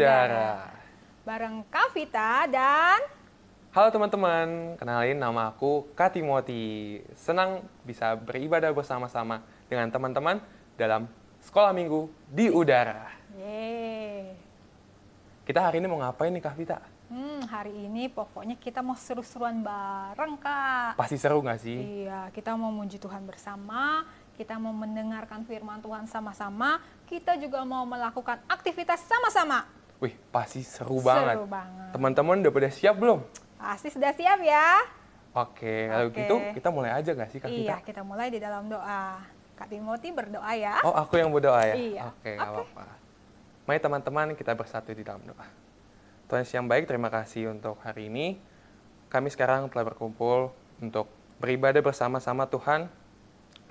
Udara. Bareng Kak Vita dan... Halo teman-teman, kenalin nama aku Kak Timothy. Senang bisa beribadah bersama-sama dengan teman-teman dalam Sekolah Minggu di Udara. Yeay. Kita hari ini mau ngapain nih Kak Vita? Hari ini pokoknya kita mau seru-seruan bareng Kak. Pasti seru nggak sih? Iya, kita mau memuji Tuhan bersama, kita mau mendengarkan firman Tuhan sama-sama, kita juga mau melakukan aktivitas sama-sama. Wih, pasti seru banget. Seru banget. Teman-teman udah pada siap belum? Pasti sudah siap ya? Oke, kalau Oke. gitu kita mulai aja nggak sih Kak Vita? Iya, kita mulai di dalam doa. Kak Timothy berdoa ya. Oh, aku yang berdoa ya? Iya. Oke, nggak apa-apa. Mari teman-teman kita bersatu di dalam doa. Tuhan Yesus yang baik, terima kasih untuk hari ini. Kami sekarang telah berkumpul untuk beribadah bersama-sama Tuhan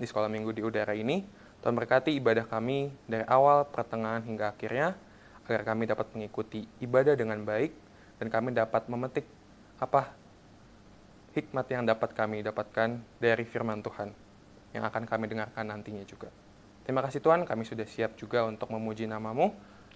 di Sekolah Minggu di Udara ini. Tuhan berkati ibadah kami dari awal, pertengahan, hingga akhirnya, agar kami dapat mengikuti ibadah dengan baik, dan kami dapat memetik apa hikmat yang dapat kami dapatkan dari firman Tuhan yang akan kami dengarkan nantinya juga. Terima kasih Tuhan, kami sudah siap juga untuk memuji nama-Mu.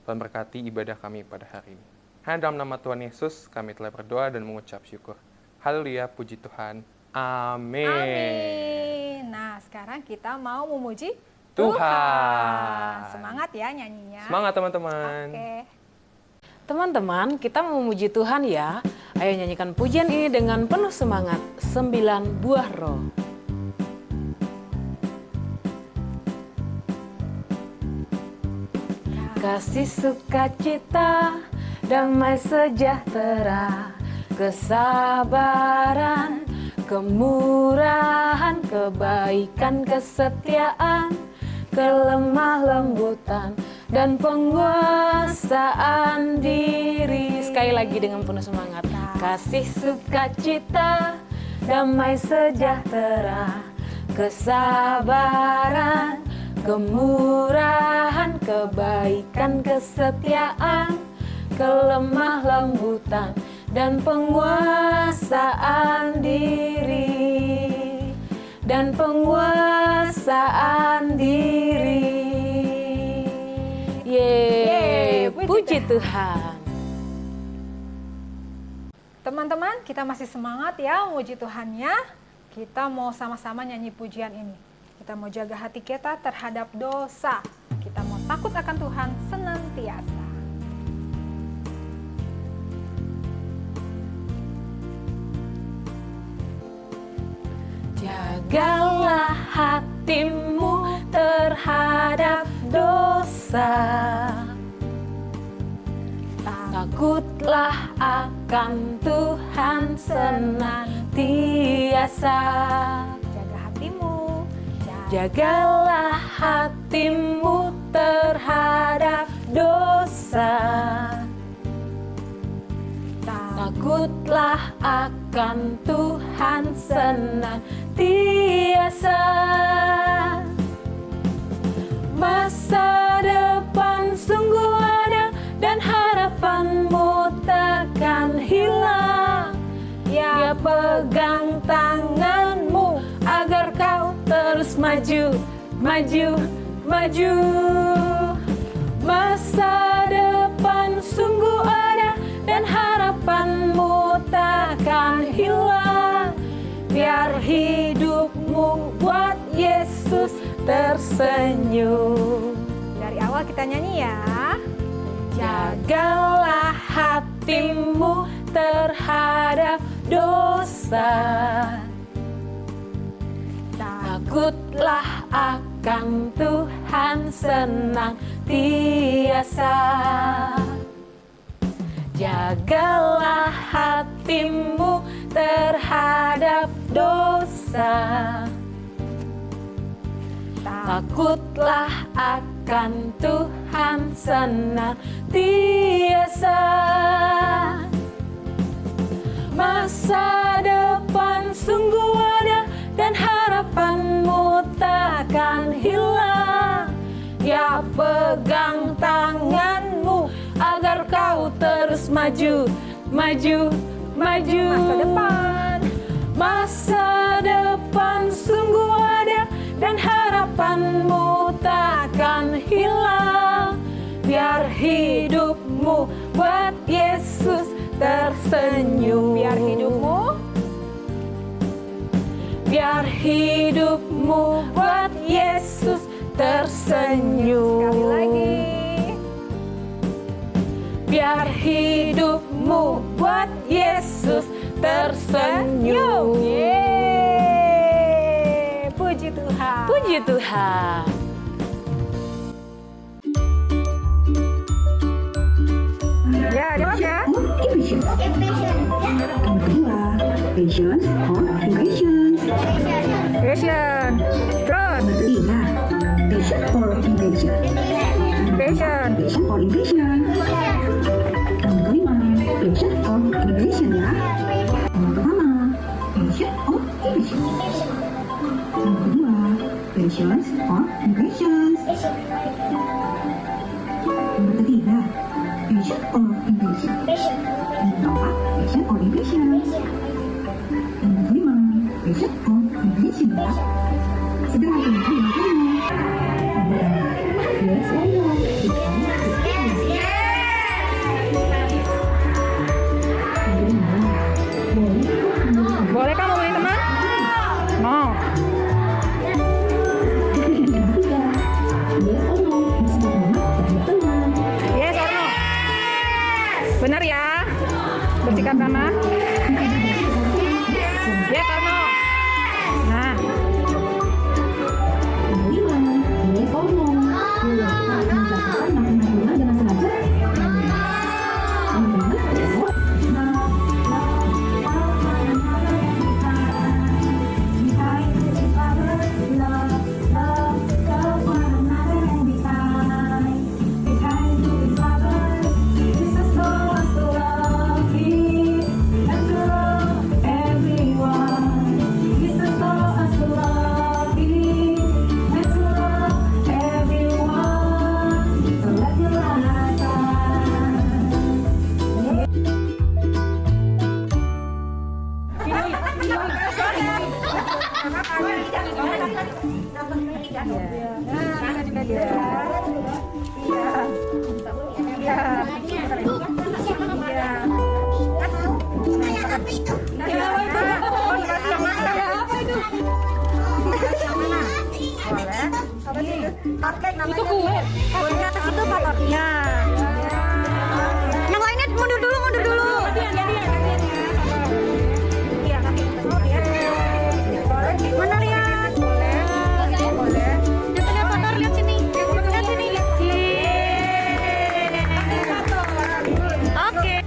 Tuhan berkati ibadah kami pada hari ini. Hanya dalam nama Tuhan Yesus kami telah berdoa dan mengucap syukur. Haleluya, puji Tuhan. Amin. Amin. Nah, sekarang kita mau memuji Tuhan. Semangat ya nyanyinya. Semangat teman-teman. Oke. Teman-teman, kita mau memuji Tuhan ya. Ayo nyanyikan pujian ini dengan penuh semangat. 9 buah roh. Kasih sukacita, damai sejahtera, kesabaran, kemurahan, kebaikan, kesetiaan, kelemah lembutan, dan penguasaan diri. Sekali lagi dengan penuh semangat. Kasih sukacita, damai sejahtera, kesabaran, kemurahan, kebaikan, kesetiaan, kelemah lembutan, dan penguasaan diri. Dan penguasaan diri. Yeay, puji Tuhan. Teman-teman, kita masih semangat ya memuji Tuhannya. Kita mau sama-sama nyanyi pujian ini. Kita mau jaga hati kita terhadap dosa. Kita mau takut akan Tuhan senantiasa. Jagalah hatimu terhadap dosa. Takutlah akan Tuhan senantiasa. Jaga hatimu. Jagalah hatimu terhadap dosa. Takutlah akan Tuhan senantiasa. Masa depan sungguh ada dan harapanmu takkan hilang. Ya, pegang tanganmu agar kau terus maju, maju, maju. Masa depan sungguh ada dan harapanmu takkan hilang. Biar hidupmu buat Yesus tersenyum. Dari awal kita nyanyi ya. Jagalah hatimu terhadap dosa. Takutlah akan Tuhan senantiasa. Jagalah hatimu terhadap dosa. Takutlah akan Tuhan senantiasa. Masa depan sungguh ada dan harapanmu takkan hilang. Ya, pegang tanganmu agar kau terus maju, maju, maju. Masa depan. Masa depan sungguh ada dan harapanmu takkan hilang. Biar hidupmu hidupmu buat Yesus tersenyum. Biar hidupmu, biar hidupmu buat Yesus tersenyum. sekali lagi. Biar hidupmu buat Yesus tersenyum. Yeay, puji Tuhan. Puji Tuhan. Ya, jawab ya. Equation. Yang kedua, patience or impatience. Passion. Terus, Yang ketiga, patient or impatient. passion. Patient or impatient. Yang kelima, patient or impatient ya. Yang pertama, patient or impatient. Yang kedua, patience or impatience. Yang ketiga, patient or impatient. Yang keempat, patient or impatient. Yang kelima, patient or impatient ya. Segera gunakan jawabannya. Yes or no? Bolehkah memilih teman? Mau. Yes or no? Bersikap ramah terhadap teman. Yes or no? Benar ya? Bersikap ramah? Yes or no? Nah, Yang kelima, yes or no? Mengucapkan makna dengan sengaja. Yang kelima, yes or itu kue. Kuenya atas itu patornya. Yang lainnya mundur dulu, mundur dulu. Mana lihat? Boleh. Yang tengah pator, lihat sini. Lihat sini. Oke.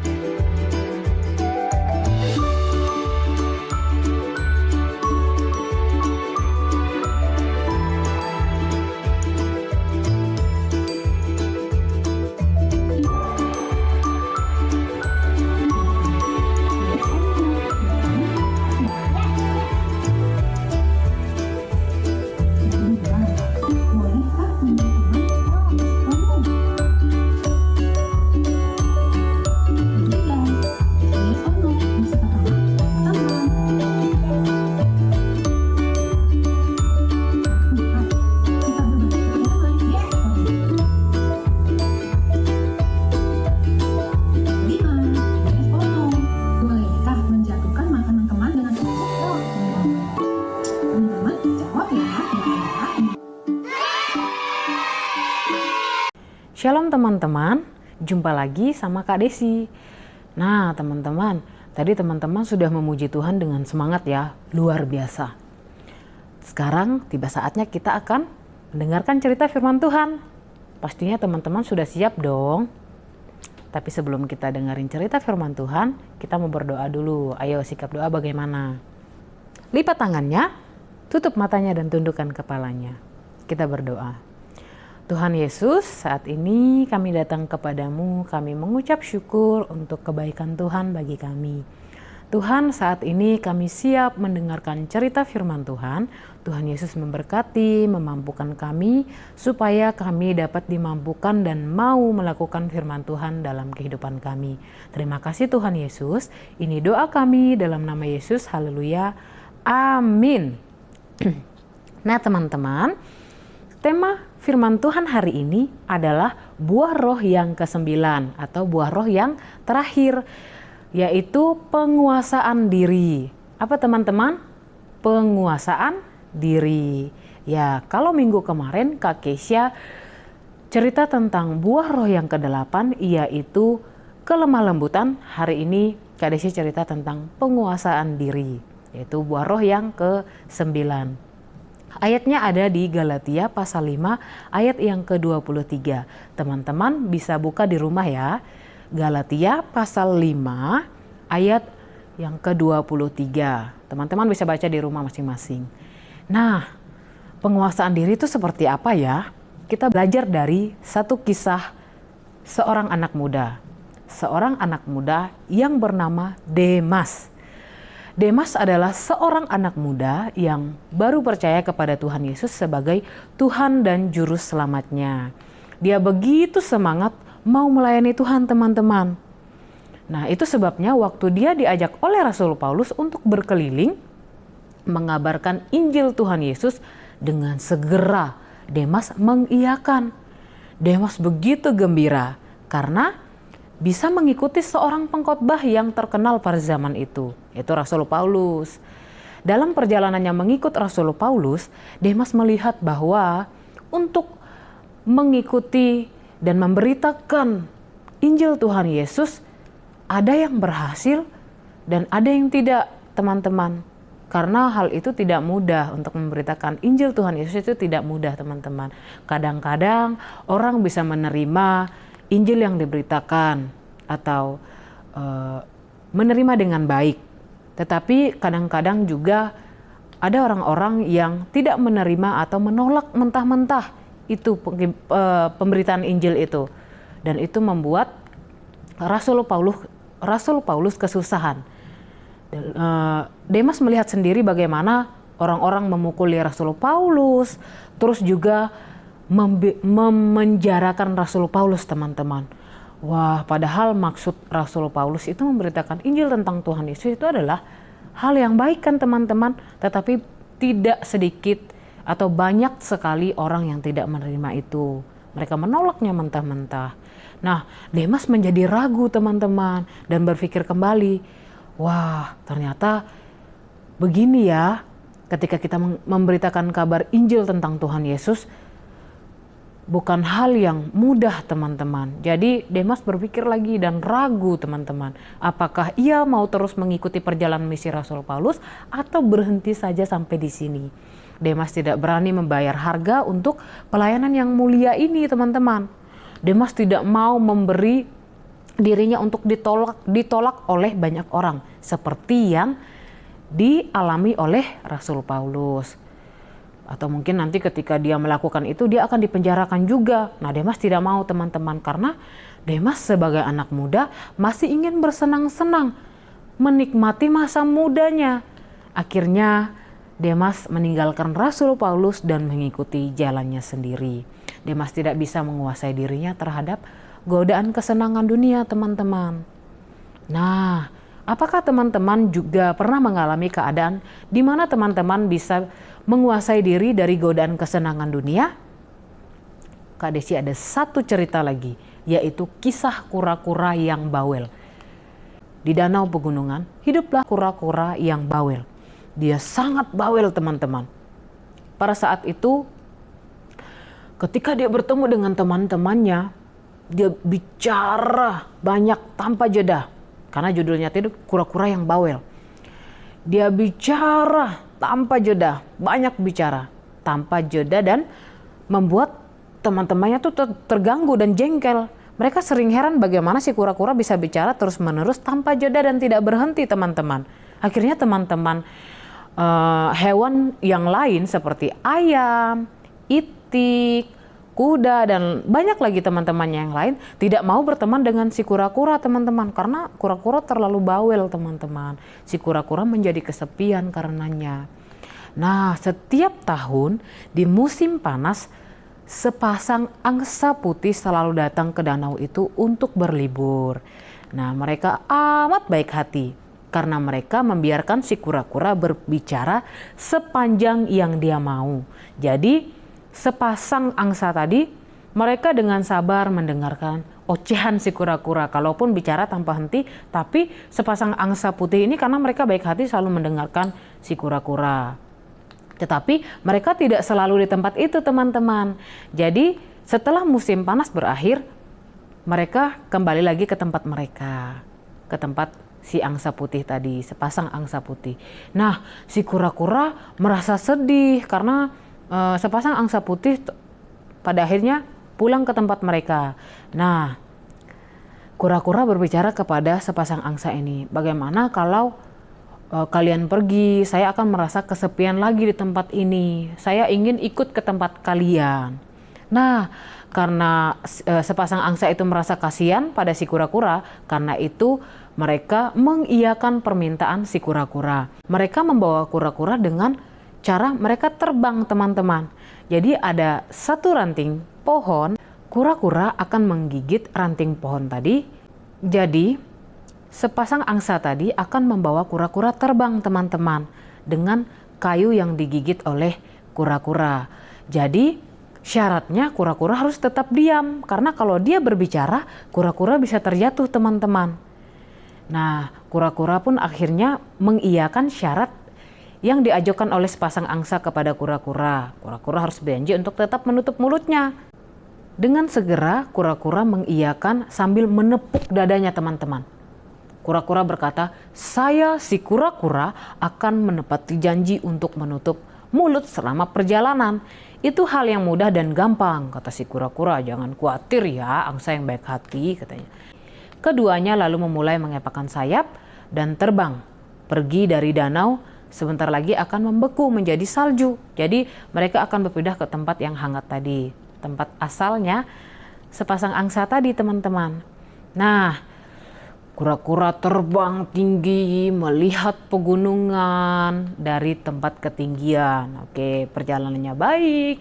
Shalom teman-teman, jumpa lagi sama Kak Desi. Nah teman-teman, tadi teman-teman sudah memuji Tuhan dengan semangat ya, luar biasa. Sekarang tiba saatnya kita akan mendengarkan cerita firman Tuhan. Pastinya teman-teman sudah siap dong. Tapi sebelum kita dengerin cerita firman Tuhan, kita mau berdoa dulu. Ayo sikap doa bagaimana? Lipat tangannya, tutup matanya dan tundukkan kepalanya. Kita berdoa. Tuhan Yesus, saat ini kami datang kepadamu, kami mengucap syukur untuk kebaikan Tuhan bagi kami. Tuhan, saat ini kami siap mendengarkan cerita firman Tuhan. Tuhan Yesus memberkati, memampukan kami, supaya kami dapat dimampukan dan mau melakukan firman Tuhan dalam kehidupan kami. Terima kasih Tuhan Yesus, ini doa kami dalam nama Yesus, haleluya, amin. Nah teman-teman, tema firman Tuhan hari ini adalah buah roh yang ke-9 atau buah roh yang terakhir, yaitu penguasaan diri. Apa teman-teman? Penguasaan diri. Ya, kalau minggu kemarin Kak Keisha cerita tentang buah roh yang ke-8, yaitu kelemah lembutan. Hari ini Kak Desi cerita tentang penguasaan diri, yaitu buah roh yang ke-9. Ayatnya ada di Galatia pasal 5 ayat yang ke-23. Teman-teman bisa buka di rumah ya. Galatia pasal 5 ayat yang ke-23. Teman-teman bisa baca di rumah masing-masing. Nah, penguasaan diri itu seperti apa ya? Kita belajar dari satu kisah seorang anak muda. Seorang anak muda yang bernama Demas. Demas adalah seorang anak muda yang baru percaya kepada Tuhan Yesus sebagai Tuhan dan Juru Selamatnya. Dia begitu semangat mau melayani Tuhan, teman-teman. Nah, itu sebabnya waktu dia diajak oleh Rasul Paulus untuk berkeliling mengabarkan Injil Tuhan Yesus, dengan segera Demas mengiyakan. Demas begitu gembira karena bisa mengikuti seorang pengkhotbah yang terkenal pada zaman itu, yaitu Rasul Paulus. Dalam perjalanannya mengikut Rasul Paulus, Demas melihat bahwa untuk mengikuti dan memberitakan Injil Tuhan Yesus, ada yang berhasil dan ada yang tidak, teman-teman. Karena hal itu tidak mudah, untuk memberitakan Injil Tuhan Yesus itu tidak mudah, teman-teman. Kadang-kadang orang bisa menerima Injil yang diberitakan atau menerima dengan baik. Tetapi kadang-kadang juga ada orang-orang yang tidak menerima atau menolak mentah-mentah itu pemberitaan Injil itu. Dan itu membuat Rasul Paulus kesusahan. Demas melihat sendiri bagaimana orang-orang memukuli Rasul Paulus, terus juga memenjarakan Rasul Paulus, teman-teman. Wah, padahal maksud Rasul Paulus itu memberitakan Injil tentang Tuhan Yesus itu adalah hal yang baik kan, teman-teman. Tetapi tidak sedikit atau banyak sekali orang yang tidak menerima itu. Mereka menolaknya mentah-mentah. Nah, Demas menjadi ragu, teman-teman, dan berpikir kembali, wah, ternyata begini ya, ketika kita memberitakan kabar Injil tentang Tuhan Yesus, bukan hal yang mudah, teman-teman. Jadi Demas berpikir lagi dan ragu, teman-teman. Apakah ia mau terus mengikuti perjalanan misi Rasul Paulus atau berhenti saja sampai di sini? Demas tidak berani membayar harga untuk pelayanan yang mulia ini, teman-teman. Demas tidak mau memberi dirinya untuk ditolak oleh banyak orang, seperti yang dialami oleh Rasul Paulus. Atau mungkin nanti ketika dia melakukan itu, dia akan dipenjarakan juga. Nah, Demas tidak mau, teman-teman, karena Demas sebagai anak muda masih ingin bersenang-senang, menikmati masa mudanya. Akhirnya Demas meninggalkan Rasul Paulus dan mengikuti jalannya sendiri. Demas tidak bisa menguasai dirinya terhadap godaan kesenangan dunia, teman-teman. Nah, apakah teman-teman juga pernah mengalami keadaan di mana teman-teman bisa menguasai diri dari godaan kesenangan dunia? Kak Desi ada satu cerita lagi, yaitu kisah kura-kura yang bawel. Di danau pegunungan, hiduplah kura-kura yang bawel. Dia sangat bawel, teman-teman. Pada saat itu, ketika dia bertemu dengan teman-temannya, dia bicara banyak tanpa jeda. Karena judulnya itu kura-kura yang bawel. Dia bicara tanpa jeda, banyak bicara tanpa jeda, dan membuat teman-temannya tuh terganggu dan jengkel. Mereka sering heran bagaimana si kura-kura bisa bicara terus-menerus tanpa jeda dan tidak berhenti, teman-teman. Akhirnya teman-teman hewan yang lain seperti ayam, itik, kuda, dan banyak lagi teman-temannya yang lain tidak mau berteman dengan si kura-kura, teman-teman, karena kura-kura terlalu bawel, teman-teman. Si kura-kura menjadi kesepian karenanya. Nah, setiap tahun di musim panas, sepasang angsa putih selalu datang ke danau itu untuk berlibur. Nah, mereka amat baik hati karena mereka membiarkan si kura-kura berbicara sepanjang yang dia mau. Jadi sepasang angsa tadi Mereka dengan sabar mendengarkan ocehan si kura-kura, kalaupun bicara tanpa henti, tapi sepasang angsa putih ini karena mereka baik hati selalu mendengarkan si kura-kura. Tetapi mereka tidak selalu di tempat itu, teman-teman. Jadi setelah musim panas berakhir, mereka kembali lagi ke tempat mereka, ke tempat si angsa putih tadi, sepasang angsa putih. Nah, si kura-kura merasa sedih karena sepasang angsa putih pada akhirnya pulang ke tempat mereka. Nah, kura-kura berbicara kepada sepasang angsa ini, bagaimana kalau kalian pergi, saya akan merasa kesepian lagi di tempat ini. Saya ingin ikut ke tempat kalian. Nah, karena sepasang angsa itu merasa kasihan pada si kura-kura, karena itu mereka mengiyakan permintaan si kura-kura. Mereka membawa kura-kura dengan cara mereka terbang, teman-teman. Jadi ada satu ranting pohon, kura-kura akan menggigit ranting pohon tadi. Jadi sepasang angsa tadi akan membawa kura-kura terbang, teman-teman, dengan kayu yang digigit oleh kura-kura. Jadi syaratnya kura-kura harus tetap diam, karena kalau dia berbicara, kura-kura bisa terjatuh, teman-teman. Nah, kura-kura pun akhirnya mengiyakan syarat yang diajukan oleh sepasang angsa kepada kura-kura. Kura-kura harus berjanji untuk tetap menutup mulutnya. Dengan segera kura-kura mengiyakan sambil menepuk dadanya, teman-teman. Kura-kura berkata, saya si kura-kura akan menepati janji untuk menutup mulut selama perjalanan. Itu hal yang mudah dan gampang, kata si kura-kura. Jangan khawatir ya, angsa yang baik hati, katanya. Keduanya lalu memulai mengepakkan sayap dan terbang. Pergi dari danau, sebentar lagi akan membeku menjadi salju. Jadi mereka akan berpindah ke tempat yang hangat tadi. Tempat asalnya sepasang angsa tadi, teman-teman. Nah, kura-kura terbang tinggi melihat pegunungan dari tempat ketinggian. Oke, perjalanannya baik.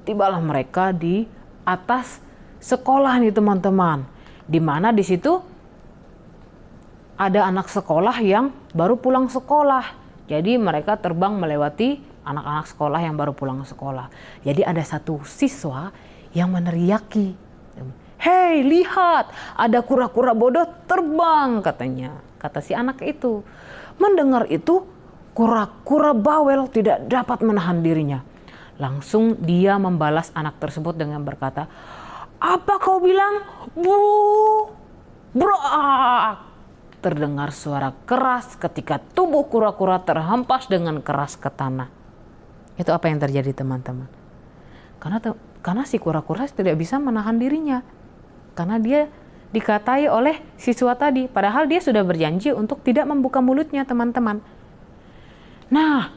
Tibalah mereka di atas sekolah nih, teman-teman. Di mana di situ ada anak sekolah yang baru pulang sekolah. Jadi mereka terbang melewati anak-anak sekolah yang baru pulang sekolah. Jadi ada satu siswa yang meneriaki, hei lihat, ada kura-kura bodoh terbang, katanya. Kata si anak itu. Mendengar itu, kura-kura bawel tidak dapat menahan dirinya. Langsung dia membalas anak tersebut dengan berkata, apa kau bilang? Bu! Brak! Terdengar suara keras ketika tubuh kura-kura terhempas dengan keras ke tanah. Itu apa yang terjadi, teman-teman? Karena si kura-kura tidak bisa menahan dirinya. Karena dia dikatai oleh siswa tadi. Padahal dia sudah berjanji untuk tidak membuka mulutnya, teman-teman. Nah,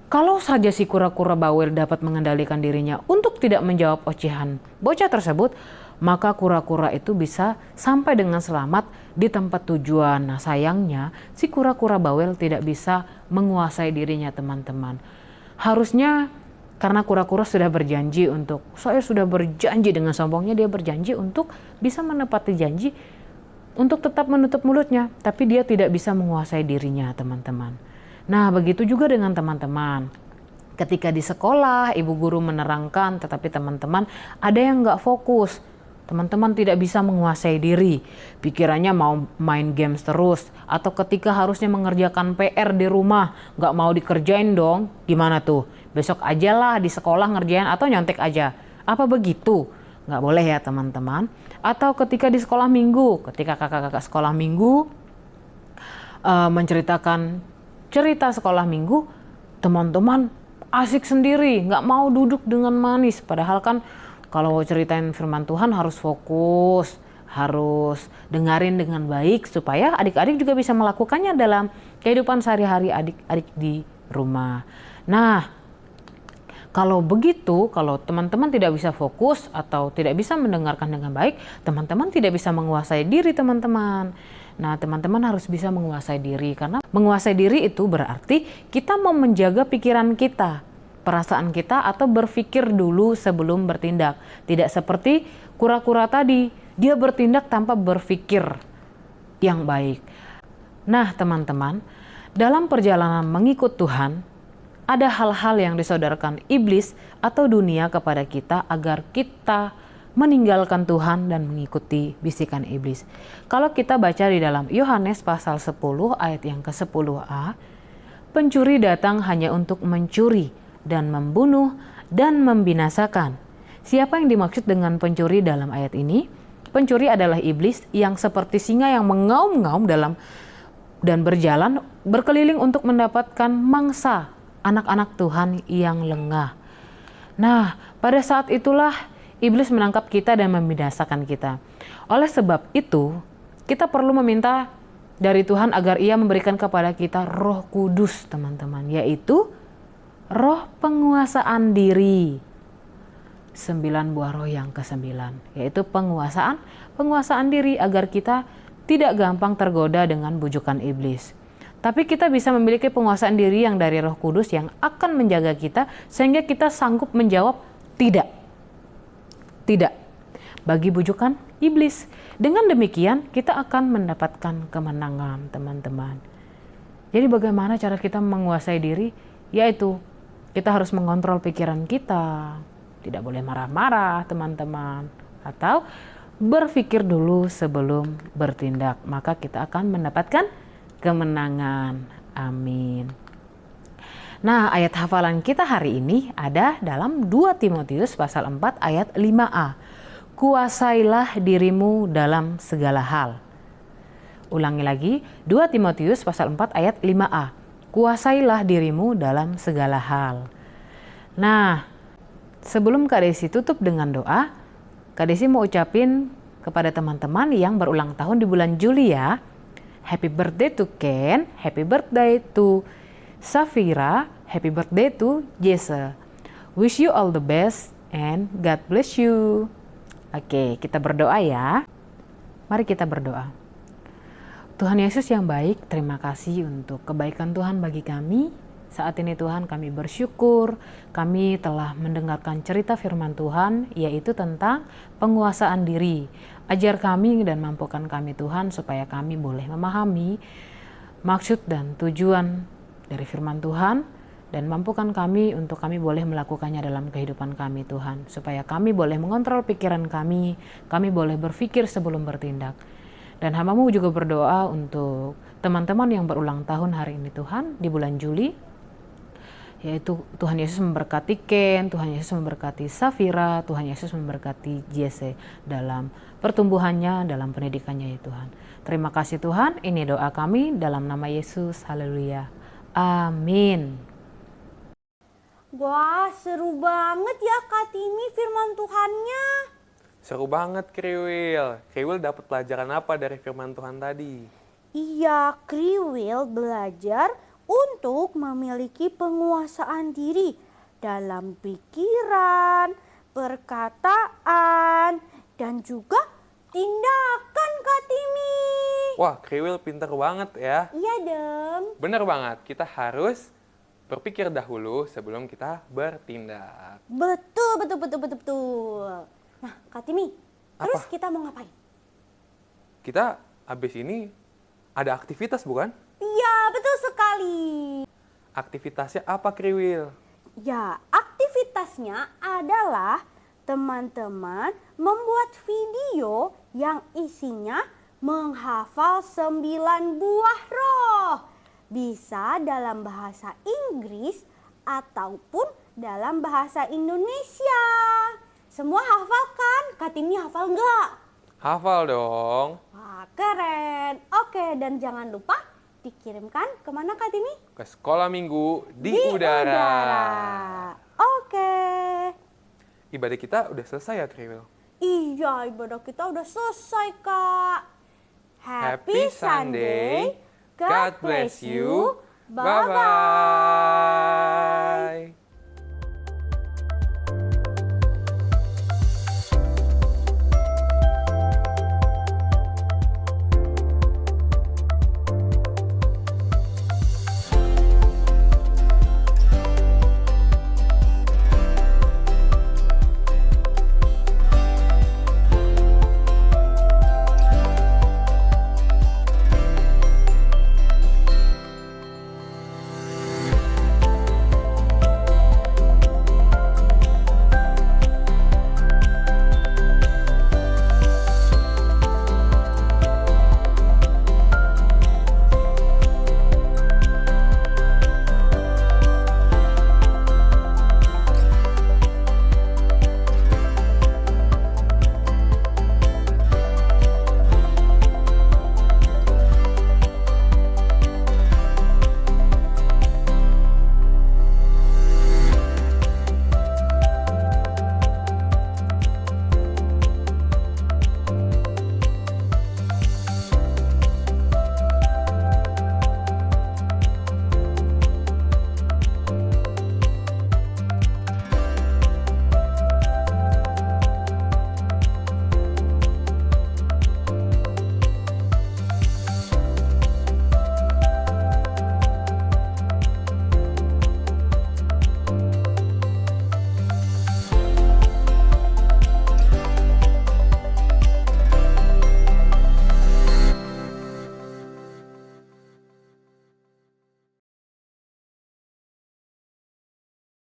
kalau saja si kura-kura bawel dapat mengendalikan dirinya untuk tidak menjawab ocehan bocah tersebut, maka kura-kura itu bisa sampai dengan selamat di tempat tujuan. Nah, sayangnya si kura-kura bawel tidak bisa menguasai dirinya, teman-teman. Harusnya karena kura-kura sudah berjanji saya sudah berjanji, dengan sombongnya dia berjanji untuk bisa menepati janji untuk tetap menutup mulutnya, tapi dia tidak bisa menguasai dirinya, teman-teman. Nah, begitu juga dengan teman-teman. Ketika di sekolah, ibu guru menerangkan, tetapi teman-teman ada yang nggak fokus. Teman-teman tidak bisa menguasai diri. Pikirannya mau main games terus. Atau ketika harusnya mengerjakan PR di rumah, nggak mau dikerjain dong. Gimana tuh? Besok aja lah di sekolah ngerjain atau nyontek aja. Apa begitu? Nggak boleh ya, teman-teman. Atau ketika di sekolah minggu, ketika kakak-kakak sekolah minggu menceritakan cerita sekolah minggu, teman-teman asik sendiri, nggak mau duduk dengan manis. Padahal kan kalau ceritain firman Tuhan harus fokus, harus dengarin dengan baik supaya adik-adik juga bisa melakukannya dalam kehidupan sehari-hari adik-adik di rumah. Nah, kalau begitu, kalau teman-teman tidak bisa fokus atau tidak bisa mendengarkan dengan baik, teman-teman tidak bisa menguasai diri, teman-teman. Nah, teman-teman harus bisa menguasai diri, karena menguasai diri itu berarti kita mau menjaga pikiran kita, perasaan kita, atau berpikir dulu sebelum bertindak. Tidak seperti kura-kura tadi, dia bertindak tanpa berpikir yang baik. Nah, teman-teman, dalam perjalanan mengikut Tuhan, ada hal-hal yang disodorkan iblis atau dunia kepada kita agar kita meninggalkan Tuhan dan mengikuti bisikan iblis. Kalau kita baca di dalam Yohanes pasal 10 ayat yang ke-10a, pencuri datang hanya untuk mencuri dan membunuh dan membinasakan. Siapa yang dimaksud dengan pencuri dalam ayat ini? Pencuri adalah iblis yang seperti singa yang mengaum-ngaum dan berjalan berkeliling untuk mendapatkan mangsa anak-anak Tuhan yang lengah. Nah, pada saat itulah iblis menangkap kita dan membinasakan kita. Oleh sebab itu, kita perlu meminta dari Tuhan agar Ia memberikan kepada kita Roh Kudus, teman-teman, yaitu roh penguasaan diri. 9 buah roh yang ke-9, yaitu penguasaan diri agar kita tidak gampang tergoda dengan bujukan iblis. Tapi kita bisa memiliki penguasaan diri yang dari Roh Kudus yang akan menjaga kita sehingga kita sanggup menjawab tidak bagi bujukan iblis. Dengan demikian kita akan mendapatkan kemenangan, teman-teman. Jadi bagaimana cara kita menguasai diri? Yaitu kita harus mengontrol pikiran kita. Tidak boleh marah-marah, teman-teman. Atau berpikir dulu sebelum bertindak. Maka kita akan mendapatkan kemenangan. Amin. Nah, ayat hafalan kita hari ini ada dalam 2 Timotius pasal 4 ayat 5a. Kuasailah dirimu dalam segala hal. Ulangi lagi, 2 Timotius pasal 4 ayat 5a. Kuasailah dirimu dalam segala hal. Nah, sebelum Kak Desi tutup dengan doa, Kak Desi mau ucapin kepada teman-teman yang berulang tahun di bulan Juli ya. Happy birthday to Ken, happy birthday to Safira, happy birthday to Jesse. Wish you all the best and God bless you. Oke, kita berdoa ya. Mari kita berdoa. Tuhan Yesus yang baik, terima kasih untuk kebaikan Tuhan bagi kami. Saat ini Tuhan kami bersyukur, kami telah mendengarkan cerita firman Tuhan, yaitu tentang penguasaan diri. Ajar kami dan mampukan kami Tuhan supaya kami boleh memahami maksud dan tujuan dari firman Tuhan, dan mampukan kami untuk kami boleh melakukannya dalam kehidupan kami Tuhan, supaya kami boleh mengontrol pikiran kami boleh berpikir sebelum bertindak. Dan hamba-Mu juga berdoa untuk teman-teman yang berulang tahun hari ini Tuhan, di bulan Juli, yaitu Tuhan Yesus memberkati Ken, Tuhan Yesus memberkati Safira, Tuhan Yesus memberkati Jesse dalam pertumbuhannya, dalam pendidikannya ya Tuhan. Terima kasih Tuhan, ini doa kami dalam nama Yesus, haleluya, amin. Wah, seru banget ya Kak Timi firman Tuhannya. Seru banget Kriwil. Kriwil dapat pelajaran apa dari firman Tuhan tadi? Iya, Kriwil belajar untuk memiliki penguasaan diri dalam pikiran, perkataan, dan juga tindakan Kak Timi. Wah, Kriwil pinter banget ya. Iya dong. Bener banget, kita harus berpikir dahulu sebelum kita bertindak. Betul. Nah Kak Timi, terus Apa? kita mau ngapain? Kita habis ini ada aktivitas bukan? Iya, betul sekali. Aktivitasnya apa Kriwil? Ya, aktivitasnya adalah teman-teman membuat video yang isinya menghafal 9 buah roh. Bisa dalam bahasa Inggris ataupun dalam bahasa Indonesia. Semua hafal kan? Kak Timi hafal nggak? Hafal dong. Wah, keren. Oke, dan jangan lupa dikirimkan kemana Kak Timi? Ke sekolah minggu di udara. Oke. Ibadah kita udah selesai ya Kriwil? Iya, ibadah kita udah selesai Kak. Happy Sunday. God bless you. Bye-bye.